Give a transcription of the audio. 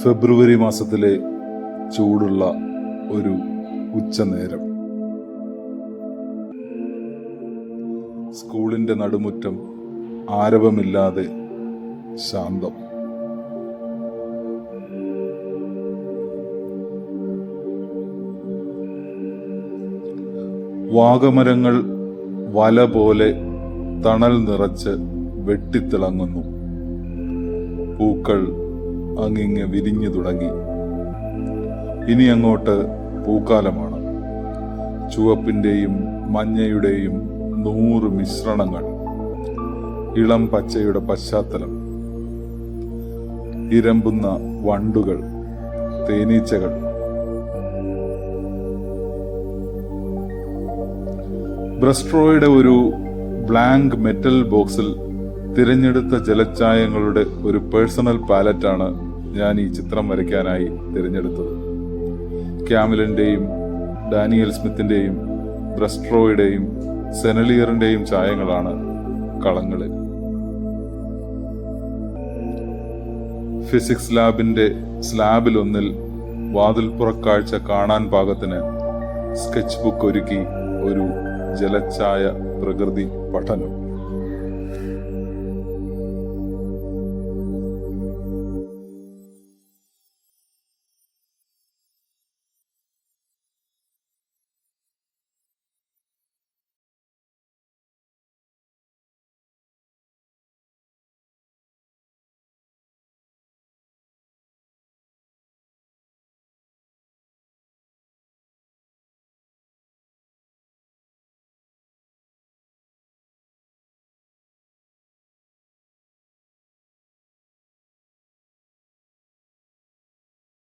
ഫെബ്രുവരി മാസത്തിലെ ചൂടുള്ള ഒരു ഉച്ചനേരം. സ്കൂളിന്റെ നടുമുറ്റം ആരവമില്ലാതെ ശാന്തം. വാഗമരങ്ങൾ വല പോലെ തണൽ നിറച്ച് വെട്ടിത്തിളങ്ങുന്നു. പൂക്കൾ അങ്ങിങ്ങ് വിരിഞ്ഞു തുടങ്ങി. ഇനി അങ്ങോട്ട് പൂക്കാലമാണ്. ചുവപ്പിന്റെയും മഞ്ഞയുടെയും 100 മിശ്രണങ്ങൾ. ഇളം പച്ചയുടെ പശ്ചാത്തലം. ഇരമ്പുന്ന വണ്ടുകൾ, തേനീച്ചകൾ. ബ്രസ്ട്രോയുടെ ഒരു ബ്ലാങ്ക് മെറ്റൽ ബോക്സിൽ തിരഞ്ഞെടുത്ത ജലച്ചായങ്ങളുടെ ഒരു പേഴ്സണൽ പാലറ്റാണ് ഞാൻ ഈ ചിത്രം വരയ്ക്കാനായി തിരഞ്ഞെടുത്തത്. ക്യാമലിന്റെയും ഡാനിയൽ സ്മിത്തിന്റെയും ബ്രസ്ട്രോയുടെയും സെനലിയറിന്റെയും ചായങ്ങളാണ് കളങ്ങളിൽ. ഫിസിക്സ് ലാബിന്റെ സ്ലാബിലൊന്നിൽ വാതിൽപ്പുറക്കാഴ്ച കാണാൻ പാകത്തിന് സ്കെച്ച് ബുക്ക് ഒരുക്കി ഒരു ജലച്ചായ പ്രകൃതി പഠനം.